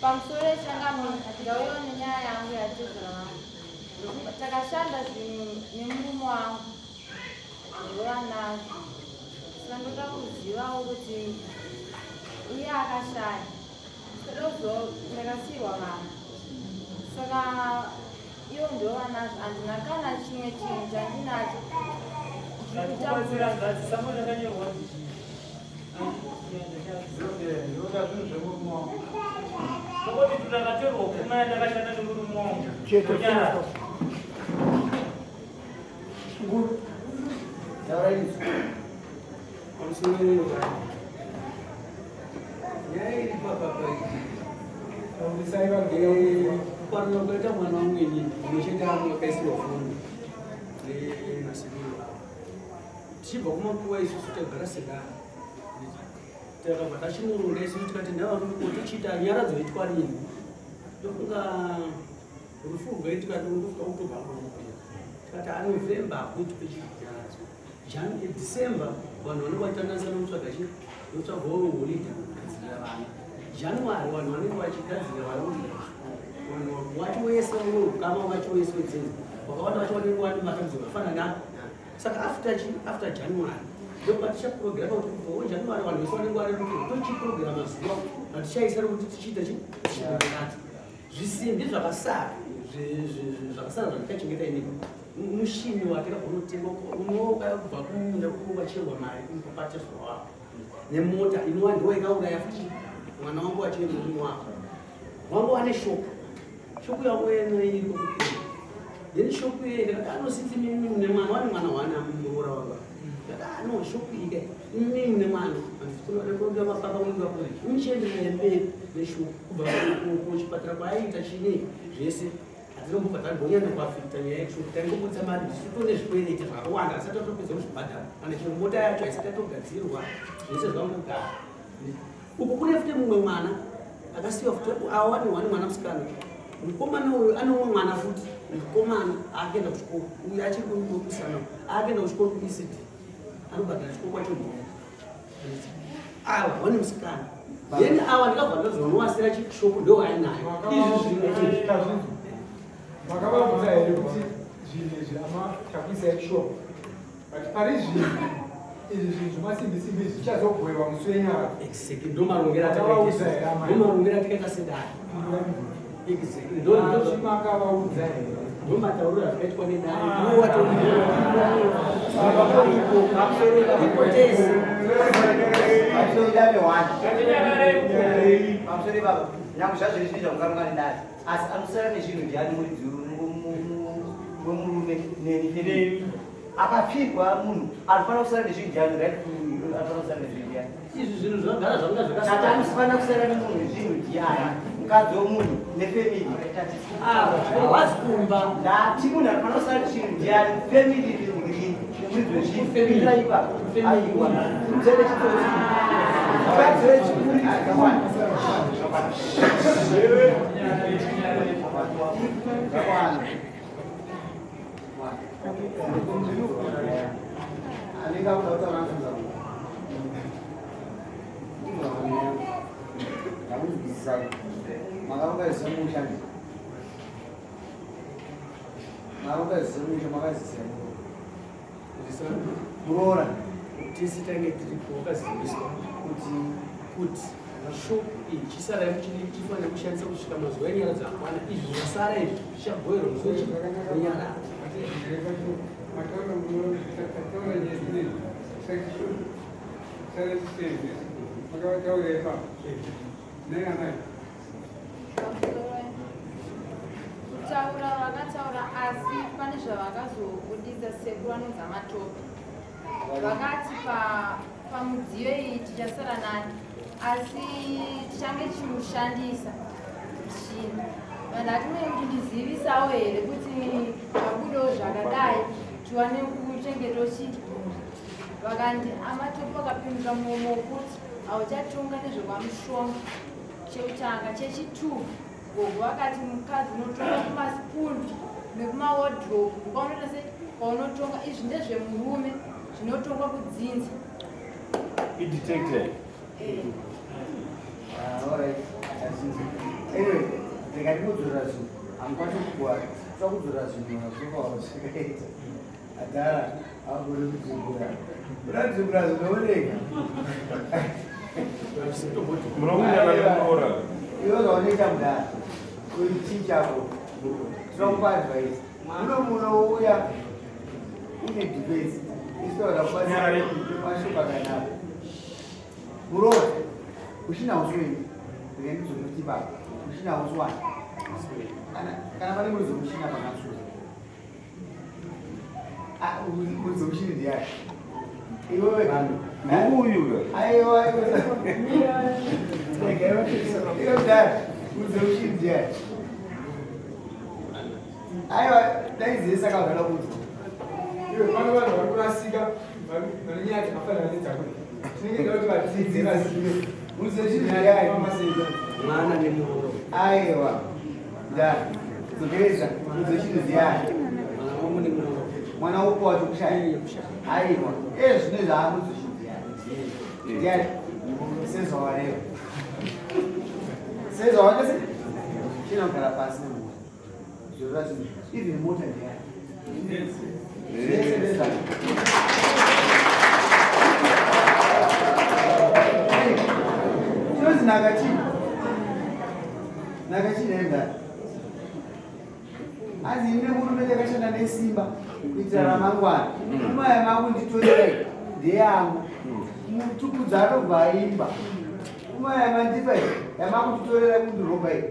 pamusoro changamwe ndauyawo nenyaya yangu yatezera vangu takashanda zvinhu nemurume wangu ndovanazvo saka ndoda kuzivawo kuti iye akashaya sedozo ndakasiyirwa vana saka iwo ndovanazvo handina kana chimwe chinhu chandinacho Kuita mwana wangu ini unoshenda mwakaisi wafundi nemasiriro tichibva kumakuva isusu tagara sedara takabva tachimurunda isusu tikati ndavaruko tichiita nyara dzoitwa nini tofunga rufu rwaitika ndofuka kutogaaaa tikati anovhemba akuiti kwechikiradzo December vanhu vanenge vachitanasana mutsvaga chii notsvagawo holida kugadzirira vana January vanhu vanenge vachigadzirira vana wacho wese kama wacho wese wedzini wakawanda wacho wanenge wati matambudziko akafanana saka after January ndokuti tichaprograma kuti kubva January vanhu vese vanenge vari kuti tochiprograma zuva hatichaisa kuti tichiita chiati zvisimbi zvakasara zvandikachengeta inini mushini watakabva unotenga unokabva kumunda kuvacherwa mari kupatiswa wavo nemota inova ndiwo ikauraya futi mwana wangu wachine murume wavo wangu wane shoko yavo iri kokupira yeni shoko iyi ndakati anositi mimi nemwana wani mwana wana muroora wanga ndakati no shoko iyi mimi nemwana andikunoda mapapa munga kuri umuchenderera mberi neshoko kubva kuchipatara kwaaita chine zvese atinombobva tangoenda kuafrika nyaya yeshoko taingobudisa mari tone zvikwereti zvakawanda asati atopedza kuzvibhadhara kana chero mota yacho haisati atogadzirwa zvese zvangogara uku kune futi mumwe mwana akasiyiwa futi awani mwana musikana mukomana uyu anomwe mwana futi mukomana aakaenda kuchikoro uyu achiri kuisana aakaenda kuchikoro kuECD anobhadhara chikoro kwacho awa wani musikana yeni awa ndikabva ndozonowasira chishoko ndo ainayo izvi makavabvunza here kuti zvinhu izvi amachakuisa ekushoko but pari zvinhu izvi zvinhu zvemasimbisimbi zvichazogwewa musi wenyara ndomarongera takaita sedari makavaudza here ndomataurira zvakaitwa nedari nyangu zvazviri zviri zvamukaronga nedari asi anosara nezvinhu ndiani muridzi wemurume neni akapfirwa munhu anofanira kusara nezvinhu ndiani anofanira kusara nezvinhu ndiani izvi zvinhu zvinogara zvanga zvakasaka anofanira kusara nemunhu nezvinhu ndiani mukadzi womunhu nefemili hawazi kumba ndati munhu anofanira kusara nezvinhu ndiani femili rini nemuridzi wezvinhu femili raipa aiwa muzere chitozi mukadzire chikuri muroora tisi tange tiripo wakaziviswa kuti shoko iyi chisara chifanira kushandisa kusvika mazuva enyara dzakwana izvi zvasara izvi zvichagoverwa musi wenyara kutaura vakataura asi pane zvavakazobudisa sekuru anonzi amatope vakati pamudziyo iyi tichasara nani asi tichange tichimushandisa muchini vanhu atinei kuti ndizivisawo here kuti vabudewo zvakadai tiwane kuchengetawo chiti vakandi amatope akapinduka mumo kuti hauchatonga nezvekwamushonga cheutanga chechituu gogo vakati mukadzi unotonga kumasipuni nekumawodhropu ukaunoita se paunotonga izvi ndezvemurume zvinotongwa kudzinza idetected. All right. Anyway, ndikati kudzora zvinhu hamukwati kukuwara sakudzora zvinhu mazuvaosvikaita adhara agone kudzingura uradzingura zvinooneka iwo zvaonoita mudhara kuchichako tinokupa advice munouya une defense istoda kubamashuka kanaka muroda uchina usweni ndizomutipa uchina uswani kana pane muzomushina pakasura muzomushini ndiyani iwewe aiwa mudhara muzomushini ndiyani aiwa daiziye saka vagada kuti iwe pane vanhu vari kurasika vanonyati afanira nedzakuri tinenge ndauti vadzidzi vazive mwana nemuro aiwa nda zogereza muzochinoziyayo mwana upo wacho kushaya aiwa zvino zvaamuzochiziyayo sezvawareva sezvawanese chinogara pasi nemunhu zviro zvacho even mota ndiyayo zvese ndezvacho chinonzi nakachii naemdara hanzi ine hurumende yakashanda nesimba kuitira ramangwana umaya mangu nditorerei ndeyangu mutukudza anobva aimba umaya mandipa yamakunditorera kundiromba i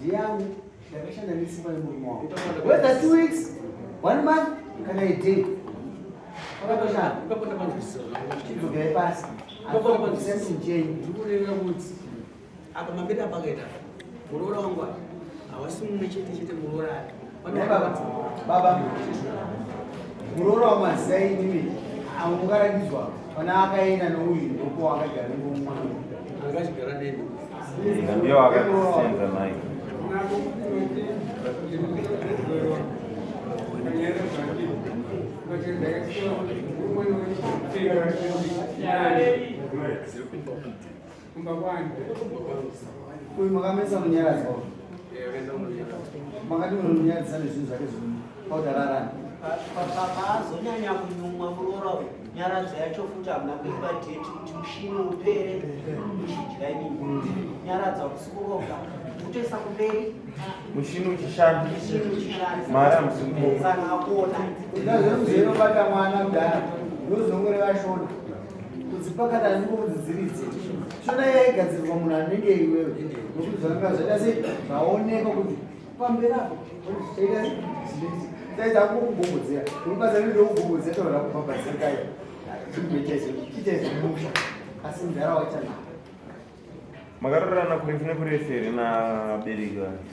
ndeyangu ndakashanda nesimba nemurume wangu whether 2 weeks 1 month kana a day akatoshanda chidzokerai pasi ndikureva kuti apa mambeda pakaita muroora wangu hawasi mumwe chete chete muroora baba muroora wamazai inini amungaranidzwa pana akaenda nouyu ndoko akagara ngomwana angachigara neni ndio akasenza naye uyu makamesa munyaradza makati munonyaradza nezvinhu zvake pautararana paazonyanya kunyumwa muroora nyaradza yacho futi hamuna kuipa deti kuti mushini upere muchidya inini nyaradza kusukuroga kutoisa kumberi mushini uchishanda mushini uchishanda mara musiku saka akona ndazvemuzevinobata mwana mudhara ndozongoreva shona kudzipakata ndikokudzidziridze shona yaigadzirwa munhu anenge iwewe nokuzvanga zvaita sei zvaoneka kuti pamberapo aita taita kukugogodzera uribasa ndokugogozera taura kupambazirikayo chitaizomusha asi mudhara wachanaka makarorana kurefu nekurefu here nabereki vake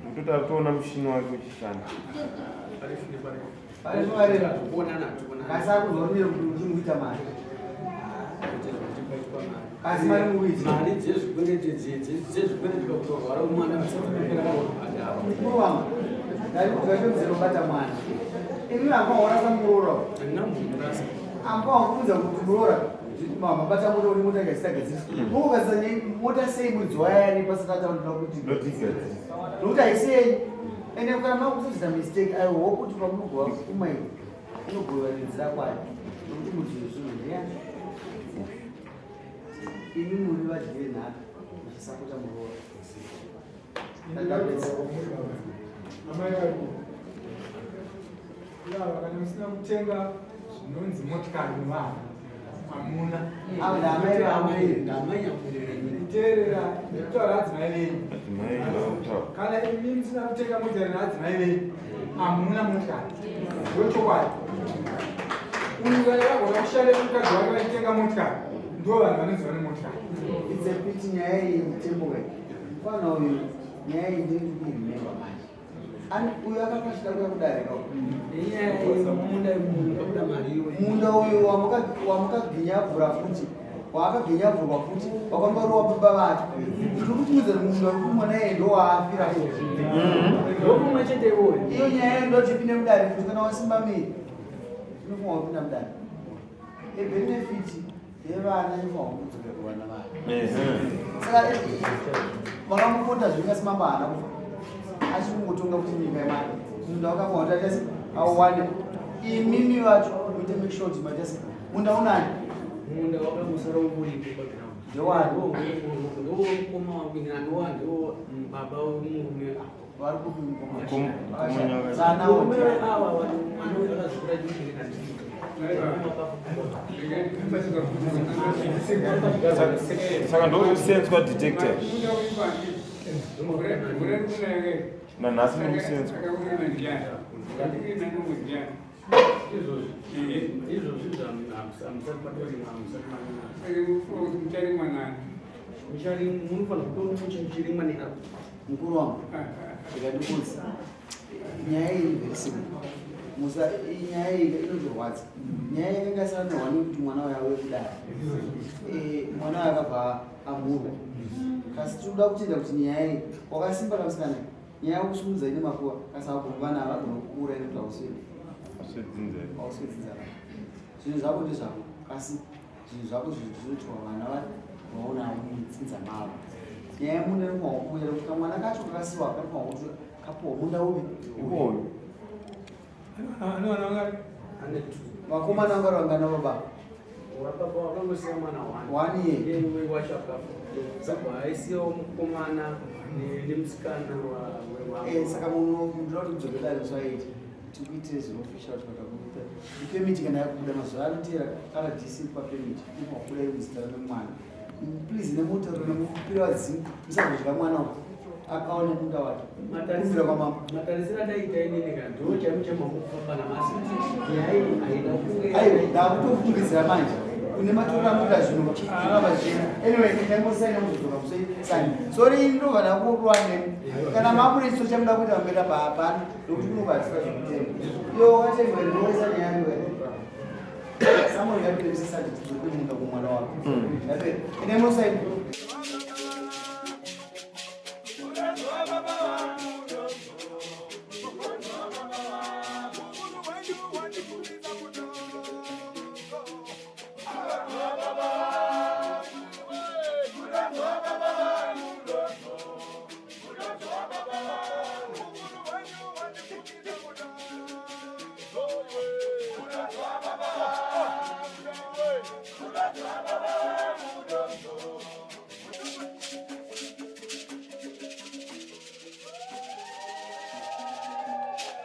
nekuti toona mushini wake uchishanda kasi akuzorumira kuti uchinoita mari kasi mari mukuiti mari dzezvikweretika kutorwara umwana mukuru wanga dari kuti vatomuzerobata mwana imi ambaona samuroora handina mumurasa ambawakuudza kuti muroora mabata mota uri mota gazitagadzisa mukugadzisa mota sei mudzi wayani pasatataurira kuti nokuti haisei ende kana makusadzisa mistake I hope kuti pamunogova kumai unogova nenzira kwayo nokuti mudziyo zvinhu ndeyani imi muri vadyi venhaka muchisapota muroora amai vari yava kana musina kutenga zvinonzi motikari nevanhu hamuna iteerera nekutaura adzimai venyu kana imi musina kutenga motikari neadzimai venyu hamuna motikari ndochokwadi uyu kana vagona kushanda mukadzi wake vachitenga motikari ndo vanhu vanoziva nemotikari itsepiti nyaya iyi mutemboka fana uyu nyaya iyi ndinokuirememba manje uyu akafashira kuya kudarika munda uyu wamukaginyavhura futi waakaginyavhurwa futi wakambarowa baba vake ndikukuudza munda ukumona iye ndo waafira ndokumwe chete iwoyo iyo nyaya ndotipinde mudare futi kana wasimba miri unofunga kupinda mudare ebenefiti yevana inofanira kuwana vana Ehe. saka vakamufunda zvingasimamba haana kufa achiri kungotonga kuti nyika yemani munda wakamuwa kuti auwane imimi vacho muite make sure kuti matasi munda unani munda wakamusara uripo background ndowokoma wangwina ndowo baba wemurume vari Kumanya murume ava vanozvikura chimushirika saka ndokusenzwa detective nanhasi muri kusenzwa izvozvi mushari munofanira kutomuchirimwa neapo mukuru wangu ikandikuudza nyaya iyi very simple nyaya iyi inozorwadza nyaya yakangasara nehwani kuti mwana wayo auye kudara mwana wayo akabva amhurwa kasi tinoda kutenda kuti nyaya iyi wakasimba kamusikana nyaya yokusumudza ine makuva kasava kuvana havagona kukura inokuti hauswedzinzara zvinhu zvako ndezvako kasi zvinhu zvako zvinoitwa vana vaona mutsinza mavo nyaya yemunda inofanira kuti kamwana kacho kakasiwa kanofanira kuti kapuwa munda upi uyu vakomana vangari vangana baba wababa wakangosiya mwana wani ye yewe wachakafa saka haisiyawo mukomana nemusikana saka munhu ndinoda kuti kudzokera swaiti tikuitire zvinofisha kuti patakuita ipemiti kana yakubuda mazuva anotera paradhisi papemiti inokubuda iri muzita remwana please nemutauro nemupira wadzimu musazodya mwana uyu akaone munda wake kumbira kwamama matarisira daita inini kana ndo chaimu chamamufambana masi nyaya haida kunge aiwa ndakutofungidzira manje kune matora muda zvino chikurava zvina anyway ndaimbosai nemuzodzoka kusai sori ndovana kurwa nemu kana makune chiso chamuda kuita mambera paapana nokuti kunobatsira zvekutenga iyo wakatengwa ndinoisa neyangu samwe ngatipevisisati tizokunyika kumwana wako ndaimbosai Baba.